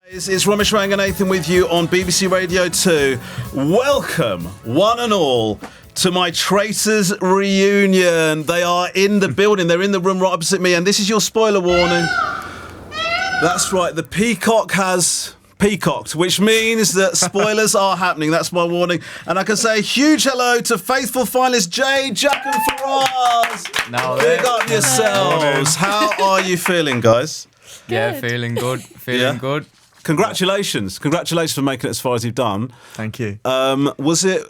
It's Romesh Ranganathan with you on BBC Radio 2. Welcome, one and all, to my Traitors reunion. They are in the building. They're in the room right opposite me, and this is your spoiler warning. That's right, the peacock has peacocked, which means that spoilers are happening. That's my warning. And I can say a huge hello to faithful finalists Jade, Jack and Faraz. Big up yourselves. How are you feeling, guys? Good. Yeah, feeling good. Good. Congratulations for making it as far as you've done. Thank you. Was it,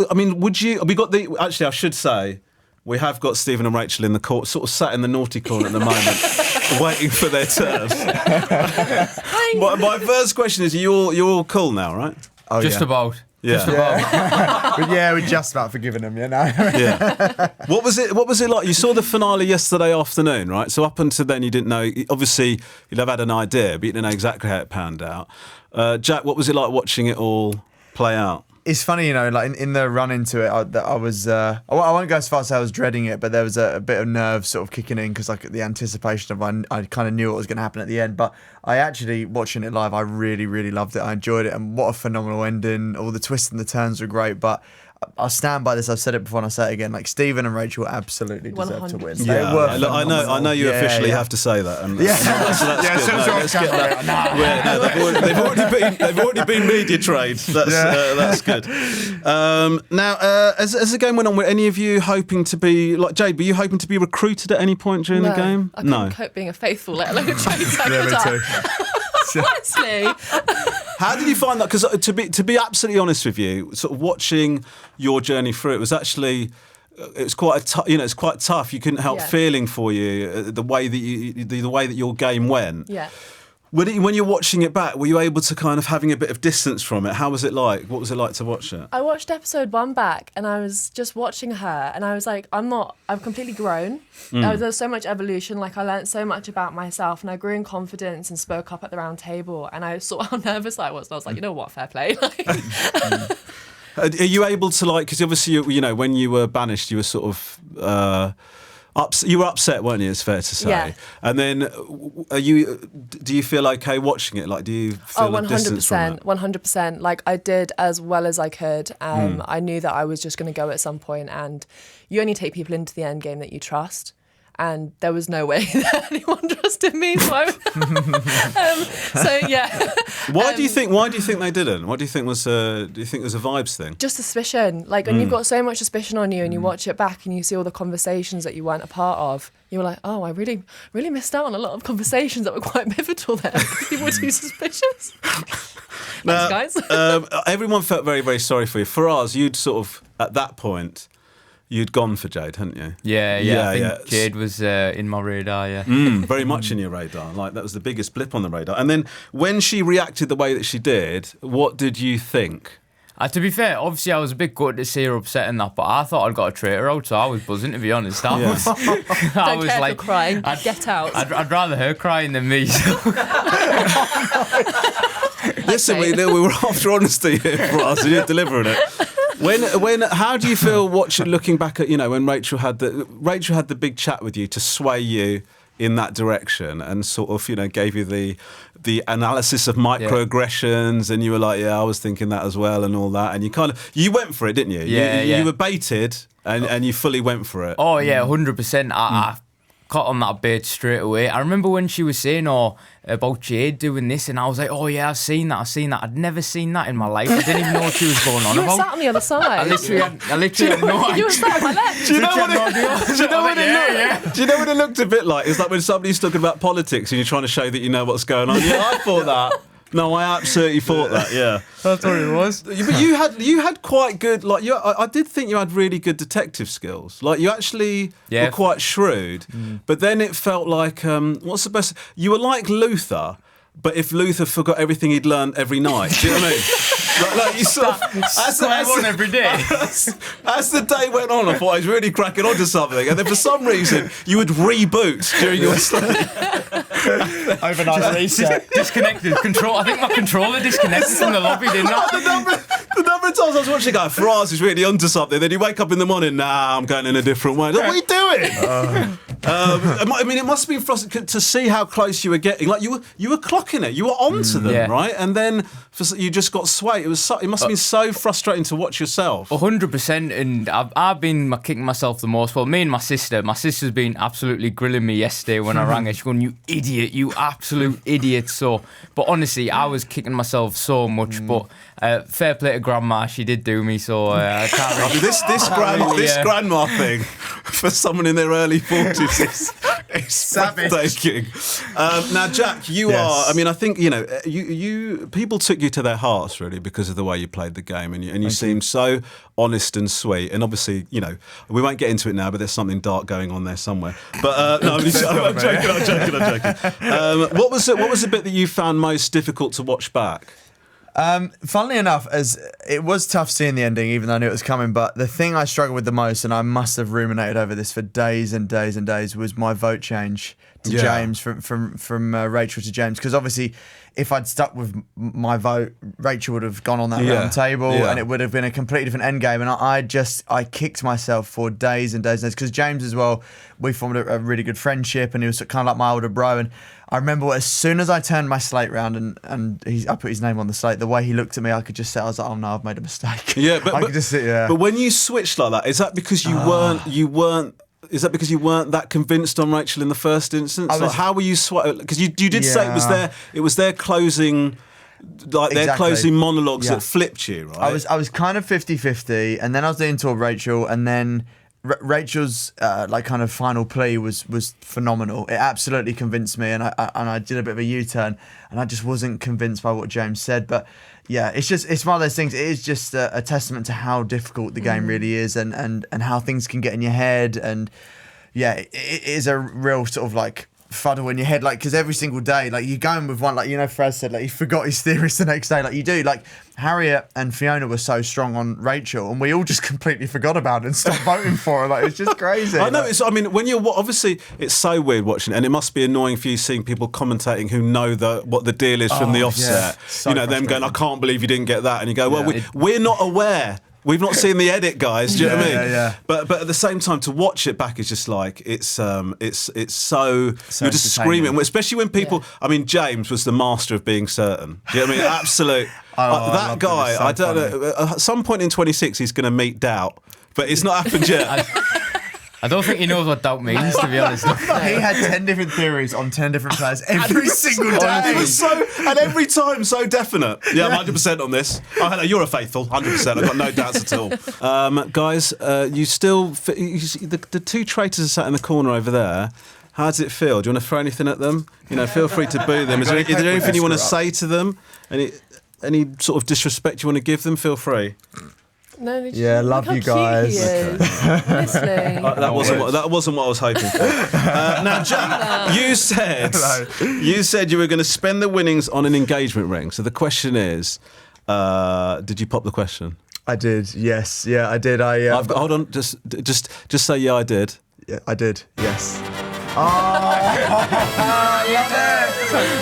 I mean, would you, we got the, actually I should say, we have got Stephen and Rachel in the court, sort of sat in the naughty corner at the moment, waiting for their turns. My first question is, you're all cool now, right? Oh, Just about. Yeah. Just about. But yeah, we're just about forgiving them, you know. Yeah. What was it like? You saw the finale yesterday afternoon, right? So up until then you didn't know, obviously you'd have had an idea, but you didn't know exactly how it panned out. Jack, what was it like watching it all play out? It's funny, you know, like in the run into it, I was, I won't go as far as I was dreading it, but there was a bit of nerves sort of kicking in because like the anticipation of I kind of knew what was going to happen at the end. But I actually, watching it live, I really, really loved it. I enjoyed it, and what a phenomenal ending. All the twists and the turns were great, but I'll stand by this. I've said it before and I'll say it again. Like, Stephen and Rachel absolutely deserve to win. Yeah, I know you officially have to say that. And that's good. They've already been media trades. That's good. Now, as the game went on, were any of you hoping to be, like Jade, were you hoping to be recruited at any point during the game? I couldn't cope being a faithful, let alone a traitor. Yeah, me too. Honestly. How did you find that? Because to be absolutely honest with you, sort of watching your journey through it was actually, it's quite tough. You couldn't help feeling for you the way that your game went. Yeah. When you're watching it back, were you able to kind of having a bit of distance from it? How was it like? What was it like to watch it? I watched episode 1 back and I was just watching her and I was like, I'm completely grown. There's so much evolution. Like, I learned so much about myself and I grew in confidence and spoke up at the round table, and I saw how nervous I was. And I was like, you know what, fair play. Are you able to, like, because obviously, you know, when you were banished, you were sort of... you were upset, weren't you? It's fair to say. Yeah. And then, do you feel okay watching it? Like, do you feel a distance from it? 100%. Like, I did as well as I could. I knew that I was just going to go at some point, and you only take people into the end game that you trust. And there was no way that anyone trusted me. So yeah. Why do you think they didn't? What do you think was? Do you think it was a vibes thing? Just suspicion. Like, when you've got so much suspicion on you, and you watch it back, and you see all the conversations that you weren't a part of, you were like, oh, I really, really missed out on a lot of conversations that were quite pivotal there. People were too suspicious. Now, thanks, guys. Everyone felt very, very sorry for you. For us, you'd sort of at that point. You'd gone for Jade, hadn't you? Yeah. I think Jade was in my radar, yeah. Very much in your radar. Like, that was the biggest blip on the radar. And then when she reacted the way that she did, what did you think? To be fair, obviously I was a bit gutted to see her upset and that, but I thought I'd got a traitor out, so I was buzzing, to be honest. Don't care if you're crying. Get out. I'd rather her crying than me. Listen, we were after honesty here for us, and you're delivering it. How do you feel looking back at, you know, when Rachel had the big chat with you to sway you in that direction and sort of, you know, gave you the analysis of microaggressions, and you were like, yeah, I was thinking that as well, and all that, and you went for it, didn't you? You were baited and you fully went for it. Oh yeah, 100%. I caught on that bait straight away. I remember when she was saying about Jade doing this, and I was like, oh yeah, I've seen that. I'd never seen that in my life. I didn't even know what she was going on about. You were sat on the other side. I literally had no idea. You were sat on my left. Do you know what it looked a bit like? It's like when somebody's talking about politics and you're trying to show that you know what's going on. Yeah, I thought that. No, I absolutely thought that. Yeah, that's what it was. But you had quite good. Like, I did think you had really good detective skills. Like, you actually were quite shrewd. But then it felt like what's the best? You were like Luther, but if Luther forgot everything he'd learned every night. Do you know what I mean? Like you sort of as every day. As the day went on, I thought I was really cracking onto something, and then for some reason you would reboot during your sleep. Overnight reset. Disconnected. I think my controller disconnected from the lobby, didn't I? The number of times I was watching, Faraz is really onto something. Then you wake up in the morning, I'm going in a different way. Like, what are you doing? I mean, it must have been frustrating to see how close you were getting. Like you were clocking it, you were onto them, right? And then you just got swayed. It must have been so frustrating to watch yourself. 100%, and I've been kicking myself the most. Well, me and my sister's been absolutely grilling me yesterday when I rang her. She's going, "You idiot, you absolute idiot." So, but honestly, I was kicking myself so much. But fair play to Grandma, she did do me. So I can't. I mean, this grandma thing for someone in their early 40s is breathtaking. Now, Jack, you are. I mean, I think you people took you to their hearts really because of the way you played the game, and you seemed so honest and sweet. And obviously, we won't get into it now, but there's something dark going on there somewhere. But no, I'm joking. What was the bit that you found most difficult to watch back? Funnily enough, as it was tough seeing the ending, even though I knew it was coming, but the thing I struggled with the most, and I must have ruminated over this for days and days and days, was my vote change to James from Rachel to James. Because obviously, if I'd stuck with my vote, Rachel would have gone on that round table, and it would have been a completely different end game. And I kicked myself for days and days and days, because James as well, we formed a really good friendship, and he was kind of like my older bro. And I remember as soon as I turned my slate round and I put his name on the slate, the way he looked at me, I could just say, I was like, oh no, I've made a mistake. Yeah, but I could just sit, yeah. But when you switched like that, is that because you weren't? Is that because you weren't that convinced on Rachel in the first instance? How were you? Because you did say it was their closing. Like their closing monologues that flipped you, right? I was kind of 50-50, and then I was leaning toward Rachel, and then Rachel's kind of final plea was phenomenal. It absolutely convinced me, and I did a bit of a U-turn, and I just wasn't convinced by what James said. But yeah, it's one of those things. It is just a testament to how difficult the game really is, and how things can get in your head, and yeah, it is a real sort of like fuddle in your head, like, because every single day, like, you're going with one, like, Fraz said, like, he forgot his theories the next day, like you do. Like, Harriet and Fiona were so strong on Rachel, and we all just completely forgot about it and stopped voting for her. Like, it's just crazy. I know. When you're obviously, it's so weird watching it, and it must be annoying for you seeing people commentating who know what the deal is from the offset. Yeah. So them going, I can't believe you didn't get that, and you go, well, we're not aware. We've not seen the edit, guys. Do you know what I mean? Yeah. But at the same time, to watch it back is just like it's so you're just screaming, especially when people. Yeah. I mean, James was the master of being certain. Do you know what I mean? Absolute. That guy. So I don't know. At some point in 26, he's going to meet doubt, but it's not happened yet. I don't think he knows what doubt means, to be honest. He had 10 different theories on 10 different players every single day. It was and every time so definite. Yeah, I'm 100% on this. Oh, hello, you're a faithful, 100%. I've got no doubts at all. Guys, you still... the two traitors are sat in the corner over there. How does it feel? Do you want to throw anything at them? Feel free to boo them. Is there anything you want to say to them? Any sort of disrespect you want to give them? Feel free. No, love you guys. Honestly. That wasn't what I was hoping for. Now, Jack, you said you were going to spend the winnings on an engagement ring. So the question is, did you pop the question? I did. Yes. Yeah, I did. Hold on. Just say yeah, I did. Yeah, I did. Yes.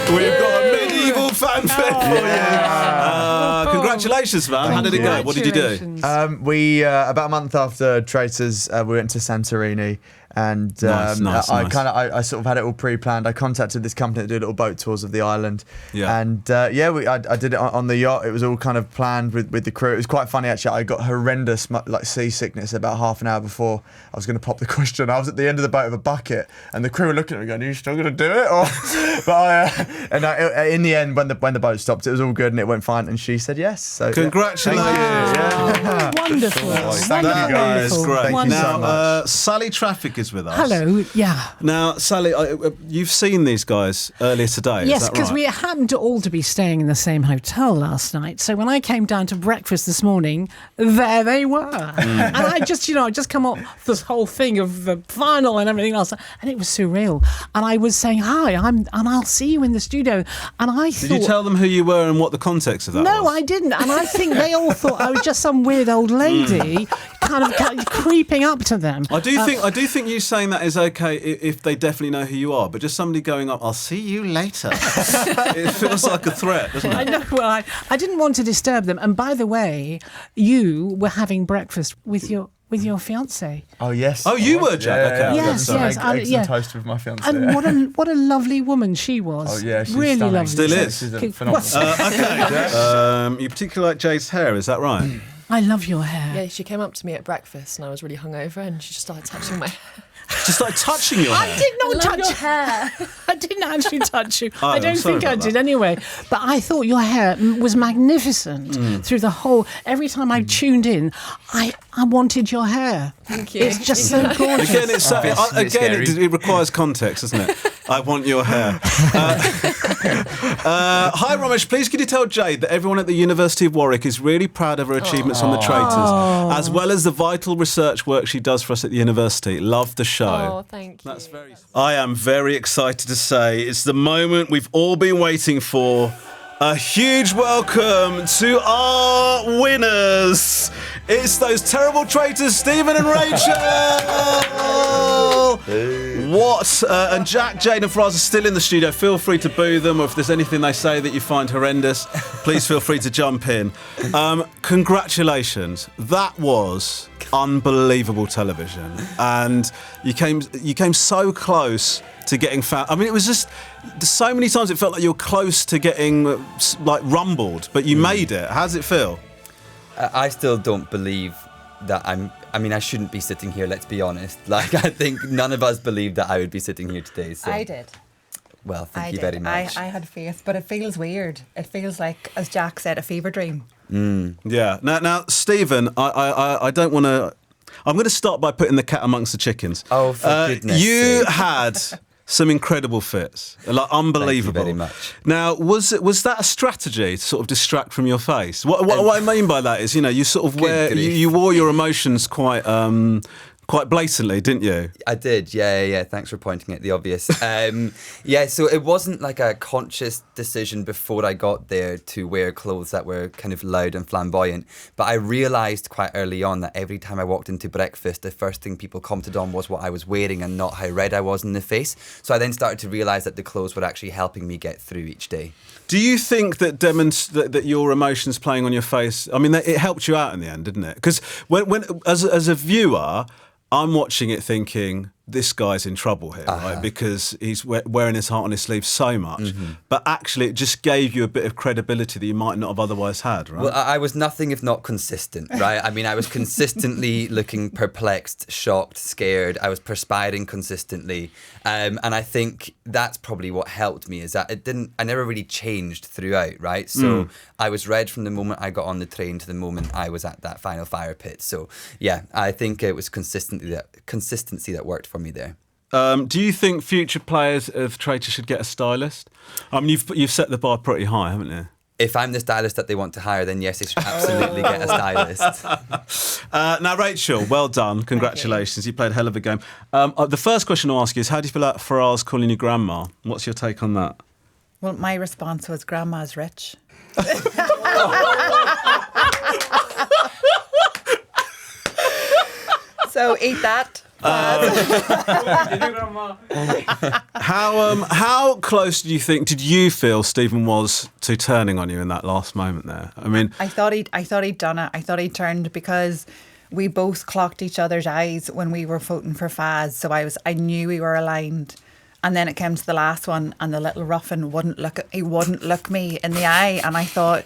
We've got a medieval fanfare for you. Congratulations, man. How did it go? What did you do? We about a month after Traitors, we went to Santorini, and nice. I sort of had it all pre-planned. I contacted this company that do little boat tours of the island, and I did it on the yacht. It was all kind of planned with the crew. It was quite funny actually. I got horrendous seasickness about half an hour before I was going to pop the question. I was at the end of the boat with a bucket, and the crew were looking at me going, "Are you still going to do it?" In the end, when the boat stopped, it was all good and it went fine. And she said yes. So congratulations! Yeah. Wonderful. Thank you guys. Great. Thank you so much. Sally Traffic is with us. Hello. Yeah. Now, Sally, you've seen these guys earlier today. Yes, because right? we happened to all to be staying in the same hotel last night. So when I came down to breakfast this morning, there they were. And I just come off this whole thing of the final and everything else, and it was surreal. And I was saying hi, and I'll see you in the studio. And I thought, did you tell them who you were and what the context of that was? No, I didn't. And I think they all thought I was just some weird old lady kind of creeping up to them. I do think you saying that is okay if they definitely know who you are, but just somebody going up, "I'll see you later." It feels like a threat, doesn't it? I know. Well, I didn't want to disturb them. And by the way, you were having breakfast with your with your fiance. Oh yes. Oh, you were, Jack. Okay. Yes, Some yes, eggs yeah. and toast with my fiance. And what a lovely woman she was. Oh yeah, she's really stunning. lovely. Still is. She's Okay, phenomenal. You particularly like Jade's hair, is that right? I love your hair. Yeah, she came up to me at breakfast and I was really hungover and she just started touching my hair. Just like touching your hair. I did not touch your hair. I didn't actually touch you. Oh, I don't I'm sorry think I about did that. anyway. But I thought your hair was magnificent through the whole. Every time I tuned in, I wanted your hair. Thank you. It's just so gorgeous. Again, it's it requires context, doesn't it? I want your hair. Hi, Romesh. Please, could you tell Jade that everyone at the University of Warwick is really proud of her achievements on the Traitors, as well as the vital research work she does for us at the university. Love the show. Oh, thank you. That's very. I am very excited to say it's the moment we've all been waiting for. A huge welcome to our winners. It's those terrible traitors, Stephen and Rachel. What? And Jack, Jane and Faraz are still in the studio. Feel free to boo them, or if there's anything they say that you find horrendous, please feel free to jump in. Congratulations. That was unbelievable television. And you came so close to getting found. I mean, it was just so many times it felt like you were close to getting like rumbled, but you made it. How does it feel? I still don't believe that I mean, I shouldn't be sitting here, let's be honest. Like, I think none of us believed that I would be sitting here today. So. I did. Well, thank you did. very much. I had faith, but it feels weird. It feels like, as Jack said, a fever dream. Yeah. Now, Stephen, I don't want to. I'm going to start by putting the cat amongst the chickens. Oh, for goodness You sake. had some incredible fits, like unbelievable. Thank you very much. Now, was that a strategy to sort of distract from your face? What I mean by that is, you sort of you wore your emotions quite blatantly, didn't you? I did, yeah. Thanks for pointing at the obvious. So it wasn't like a conscious decision before I got there to wear clothes that were kind of loud and flamboyant. But I realised quite early on that every time I walked into breakfast, the first thing people commented on was what I was wearing and not how red I was in the face. So I then started to realise that the clothes were actually helping me get through each day. Do you think that that your emotions playing on your face? I mean, it helped you out in the end, didn't it? Because when as a viewer, I'm watching it thinking, this guy's in trouble here, right? Because he's wearing his heart on his sleeve so much. But actually, it just gave you a bit of credibility that you might not have otherwise had, right? Well, I was nothing if not consistent, right? I mean, I was consistently looking perplexed, shocked, scared. I was perspiring consistently. And I think that's probably what helped me, is that I never really changed throughout, right? So I was red from the moment I got on the train to the moment I was at that final fire pit. So yeah, I think it was consistency that worked for me there. Do you think future players of Traitors should get a stylist? I mean, you've set the bar pretty high, haven't you? If I'm the stylist that they want to hire, then yes, they should absolutely get a stylist. Now, Rachel, well done. Congratulations. You played a hell of a game. The first question I'll ask you is, how do you feel about Faraz calling you grandma? What's your take on that? Well, my response was, Grandma's rich. So eat that. How close did you feel Stephen was to turning on you in that last moment there? I mean, I thought he'd done it. I thought he'd turned because we both clocked each other's eyes when we were voting for Faz. So I knew we were aligned. And then it came to the last one, and the little ruffin wouldn't look me in the eye, and I thought,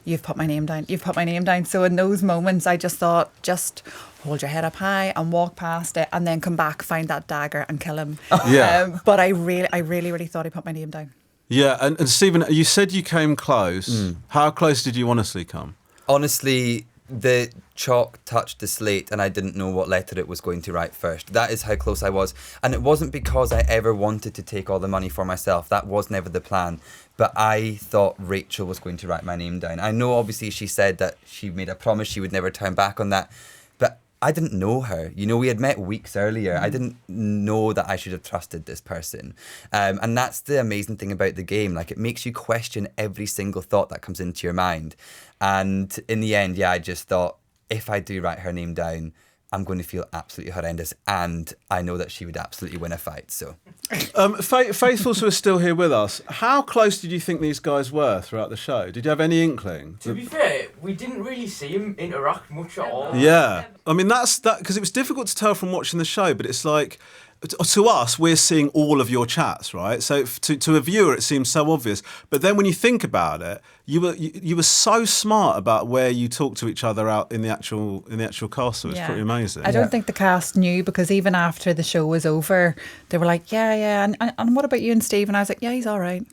you've put my name down. You've put my name down. So in those moments, I just thought, just hold your head up high and walk past it, and then come back, find that dagger, and kill him. Yeah. But I really thought he put my name down. Yeah, and Stephen, you said you came close. How close did you honestly come? Honestly, the chalk touched the slate and I didn't know what letter it was going to write first. That is how close I was. And it wasn't because I ever wanted to take all the money for myself. That was never the plan. But I thought Rachel was going to write my name down. I know obviously she said that she made a promise she would never turn back on that. But I didn't know her. You know, we had met weeks earlier. I didn't know that I should have trusted this person. And that's the amazing thing about the game. Like, it makes you question every single thought that comes into your mind. And in the end, yeah, I just thought, if I do write her name down, I'm going to feel absolutely horrendous, and I know that she would absolutely win a fight. So, Faithfuls who are still here with us, how close did you think these guys were throughout the show? Did you have any inkling? To be fair, we didn't really see him interact much at all. Yeah. I mean, that's that, because it was difficult to tell from watching the show, but it's like, to us, we're seeing all of your chats, right? So to a viewer, it seems so obvious. But then when you think about it, you were so smart about where you talk to each other out in the actual castle. It's pretty amazing. I don't think the cast knew, because even after the show was over, they were like, yeah. And what about you and Steve? And I was like, yeah, he's all right.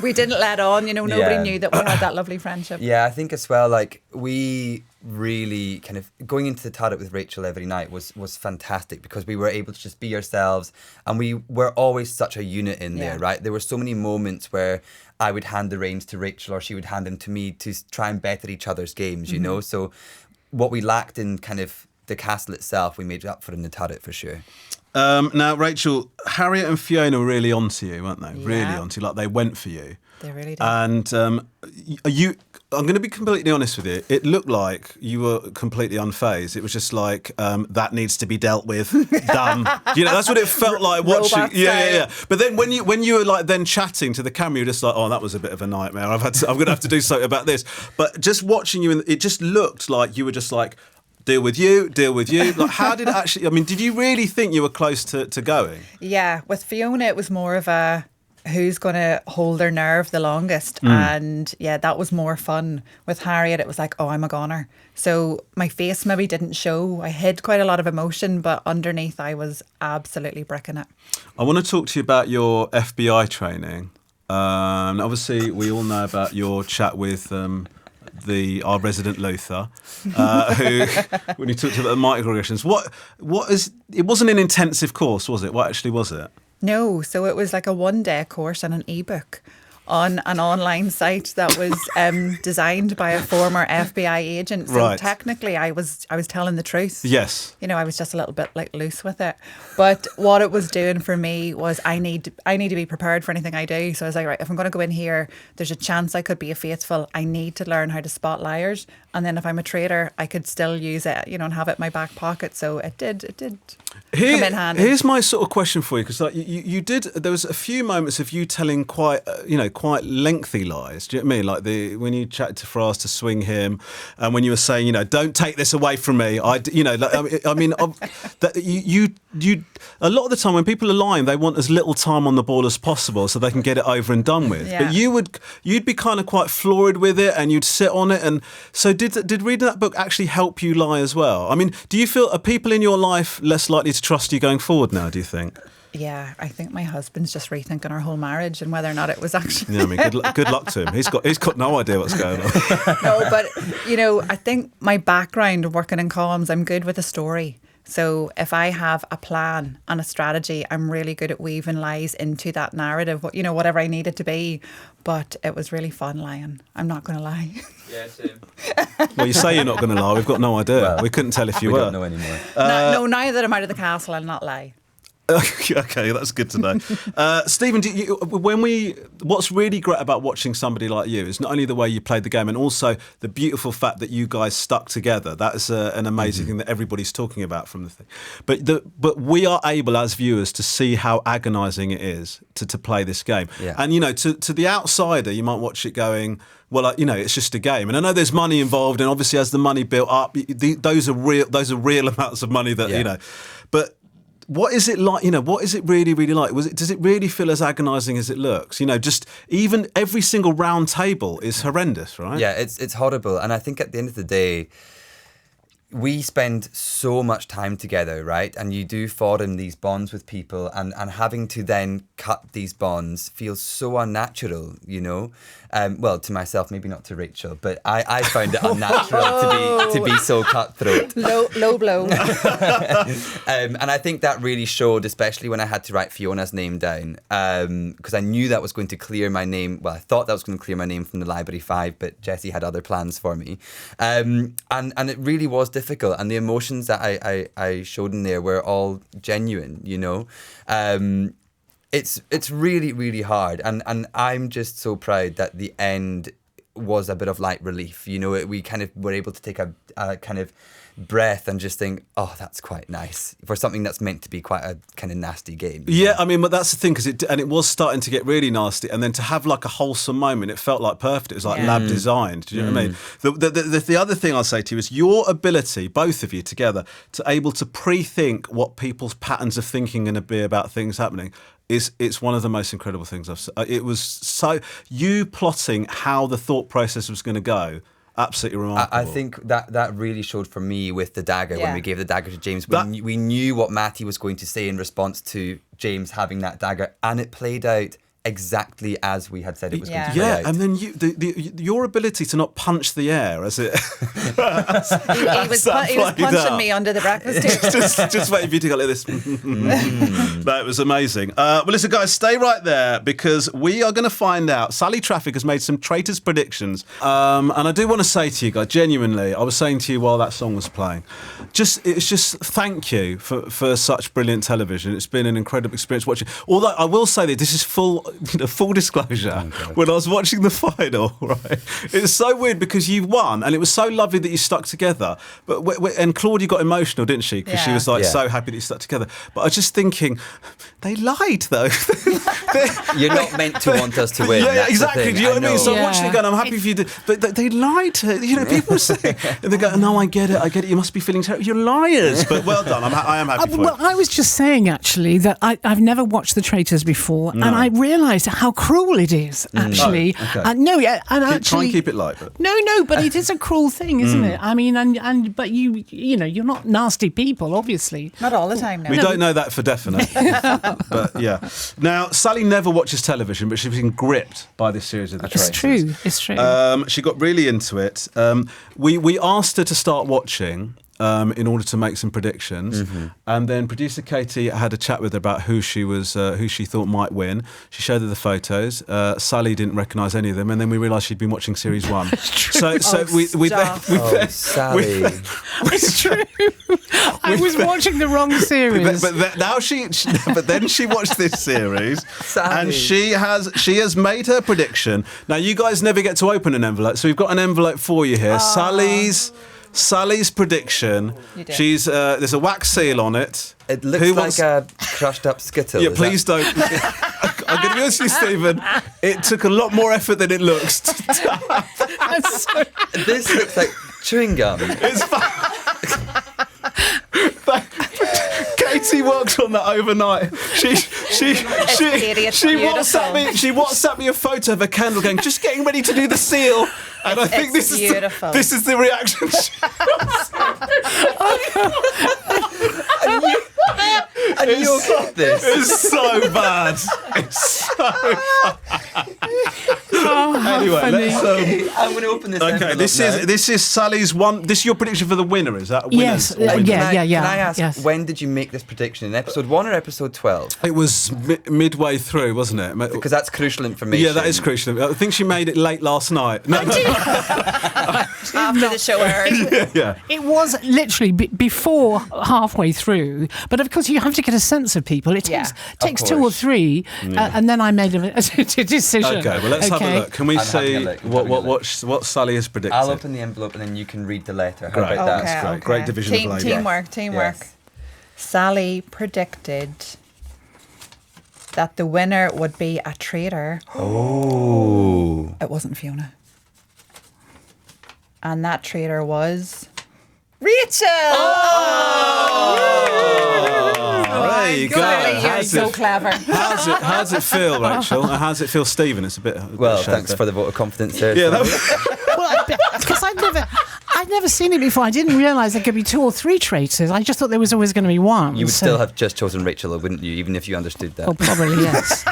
We didn't let on, nobody knew that we had that lovely friendship. yeah, I think as well, like, we really kind of going into the turret with Rachel every night was fantastic, because we were able to just be ourselves, and we were always such a unit in there, right? There were so many moments where I would hand the reins to Rachel, or she would hand them to me, to try and better each other's games, you know? So what we lacked in kind of the castle itself, we made up for in the turret for sure. Now, Rachel, Harriet and Fiona were really onto you, weren't they? Really Yeah. onto you, like they went for you. They really did. And I'm going to be completely honest with you. It looked like you were completely unfazed. It was just like, that needs to be dealt with. Done. That's what it felt like watching. Robot Yeah. But then when you were like then chatting to the camera, you're just like, oh, that was a bit of a nightmare. I'm going to have to do something about this. But just watching you, it just looked like you were just like, deal with you. Like, how did it actually? I mean, did you really think you were close to going? Yeah, with Fiona, it was more of a who's going to hold their nerve the longest. And yeah, that was more fun. With Harriet, it was like, oh, I'm a goner. So my face maybe didn't show. I hid quite a lot of emotion, but underneath I was absolutely bricking it. I want to talk to you about your FBI training. Obviously, we all know about your chat with our resident Luther, who, when you talked about the microaggressions, it wasn't an intensive course, was it? What actually was it? No, so it was like a 1-day course and an ebook on an online site that was designed by a former FBI agent. So Right. technically I was telling the truth. Yes. I was just a little bit like loose with it. But what it was doing for me was I need to be prepared for anything I do. So I was like, right, if I'm going to go in here, there's a chance I could be a faithful. I need to learn how to spot liars. And then if I'm a traitor, I could still use it, and have it in my back pocket. So it did come in handy. Here's my sort of question for you, because like you did. There was a few moments of you telling quite lengthy lies. Do you know what I mean? Like when you chatted to Fraz to swing him, and when you were saying, don't take this away from me. That you a lot of the time when people are lying, they want as little time on the ball as possible so they can get it over and done with. Yeah. But you'd be kind of quite florid with it, and you'd sit on it. And so did reading that book actually help you lie as well? I mean, do you feel, are people in your life less likely to trust you going forward now, do you think? Yeah, I think my husband's just rethinking our whole marriage and whether or not it was actually. Yeah, I mean, good luck to him. He's got no idea what's going on. No, but I think my background working in comms, I'm good with a story. So if I have a plan and a strategy, I'm really good at weaving lies into that narrative, whatever I need it to be. But it was really fun lying. I'm not going to lie. Yeah, same. Well, you say you're not going to lie. We've got no idea. Well, we couldn't tell if you we were. don't know anymore. No, now that I'm out of the castle, I'll not lie. Okay, that's good to know. Stephen, what's really great about watching somebody like you is not only the way you played the game, and also the beautiful fact that you guys stuck together. That is an amazing thing that everybody's talking about from the thing. But we are able as viewers to see how agonising it is to play this game. Yeah. And to the outsider, you might watch it going, well, it's just a game. And I know there's money involved, and obviously as the money built up, those are real amounts of money that But what is it like? What is it really, really like? Does it really feel as agonising as it looks? Just even every single round table is horrendous, right? Yeah, it's horrible. And I think at the end of the day, we spend so much time together, right? And you do form these bonds with people, and having to then cut these bonds feels so unnatural, Well, to myself, maybe not to Rachel, but I found it unnatural to be so cutthroat. Low blow. And I think that really showed, especially when I had to write Fiona's name down, because I knew that was going to clear my name. Well, I thought that was going to clear my name from the Library 5, but Jessie had other plans for me. And it really was difficult. And the emotions that I showed in there were all genuine, It's really, really hard. And I'm just so proud that the end was a bit of light relief. You know, we kind of were able to take a kind of breath and just think, oh, that's quite nice for something that's meant to be quite a kind of nasty game. Yeah, I mean, but that's the thing, because it was starting to get really nasty, and then to have like a wholesome moment, it felt like perfect. It was like lab designed. Do you know what I mean? The other thing I'll say to you is your ability, both of you together, to able to pre-think what people's patterns of thinking are going to be about things happening. It's one of the most incredible things I've seen. It was so, you plotting how the thought process was going to go. Absolutely remarkable. I think that really showed for me with the dagger, when we gave the dagger to James. We knew what Matty was going to say in response to James having that dagger, and it played out exactly as we had said it was going to play out. And then your ability to not punch the air as it he was punching me under the breakfast table. just waiting for you to go like this. That was amazing. Well, listen, guys, stay right there, because we are going to find out. Sally Traffic has made some Traitors predictions, and I do want to say to you guys, genuinely, I was saying to you while that song was playing, it's just thank you for such brilliant television. It's been an incredible experience watching. Although I will say that this is full disclosure, when I was watching the final, right, it's so weird because you won, and it was so lovely that you stuck together. And Claudia got emotional, didn't she? Because she was like so happy that you stuck together. But I was just thinking, they lied though. You're not meant to want us to win. Yeah, that's exactly. Do you know what I mean? So I'm watching it going, I'm happy for you. But they lied to, people say, and they go, no, I get it. You must be feeling terrible. You're liars. But well done. I am happy for you. Well, I was just saying actually that I've never watched The Traitors before, and I realised how cruel it is, actually. Oh, okay. Actually, try and keep it light. But. No, but it is a cruel thing, isn't it? I mean, but you're not nasty people, obviously. Not all the time, no. We don't know that for definite. But yeah. Now, Sally never watches television, but she's been gripped by this series of The Traitors. It's true. She got really into it. We asked her to start watching. In order to make some predictions, and then producer Katie had a chat with her about who she thought might win. She showed her the photos. Sally didn't recognise any of them, and then we realised she'd been watching series 1. So Sally, it's true. I was watching the wrong series. But then she watched this series, and she has made her prediction. Now you guys never get to open an envelope, so we've got an envelope for you here. Sally's prediction. She's there's a wax seal on it. It looks like a crushed up skittle. Yeah, please don't. I'm going to be honest with you, Stephen. It took a lot more effort than it looks. This looks like chewing gum. It's Katie worked on that overnight. She WhatsApped me a photo of a candle going, just getting ready to do the seal. And I think this is the reaction. And you got this. It's so bad. It's so bad. Anyway, I'm going to open this. Okay, this is Sally's one. This is your prediction for the winner, is that? Yes. Yeah. Can I ask, when did you make this prediction? In episode 1 or episode 12? It was midway through, wasn't it? Because that's crucial information. Yeah, that is crucial. I think she made it late last night. No. After the show aired. Yeah. It was literally before halfway through, but of course you have to get a sense of people. It takes 2 or 3, and then I made a decision. Okay, well let's have a look. Can we see what Sally has predicted? I'll open the envelope and then you can read the letter. How Great. about that? That's great. Great division of labour. Teamwork. Yes. Sally predicted that the winner would be a traitor. Oh. It wasn't Fiona. And that traitor was Rachel. There you go. You're so clever. How's it feel, Rachel? How's it feel, Stephen? It's a bit. Well, thanks for the vote of confidence there. Yeah, Because I'd never seen it before. I didn't realise there could be 2 or 3 traitors. I just thought there was always going to be one. You would still have just chosen Rachel, wouldn't you? Even if you understood that. Oh, probably yes.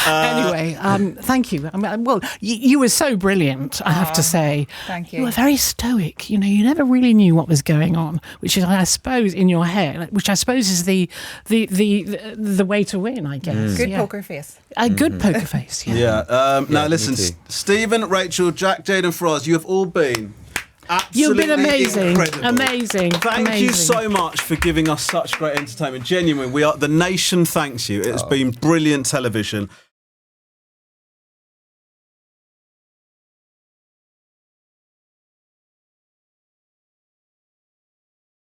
Anyway, thank you. Well, you were so brilliant, I have to say. Thank you. You were very stoic. You never really knew what was going on, which is, I suppose, in your head, which I suppose is the way to win, I guess. Good poker face. A good poker face, yeah. Now, listen, Stephen, Rachel, Jack, Jade and Froz, you have all been You've been amazing. Incredible. Amazing. Thank you so much for giving us such great entertainment. Genuinely, the nation thanks you. It has been brilliant television.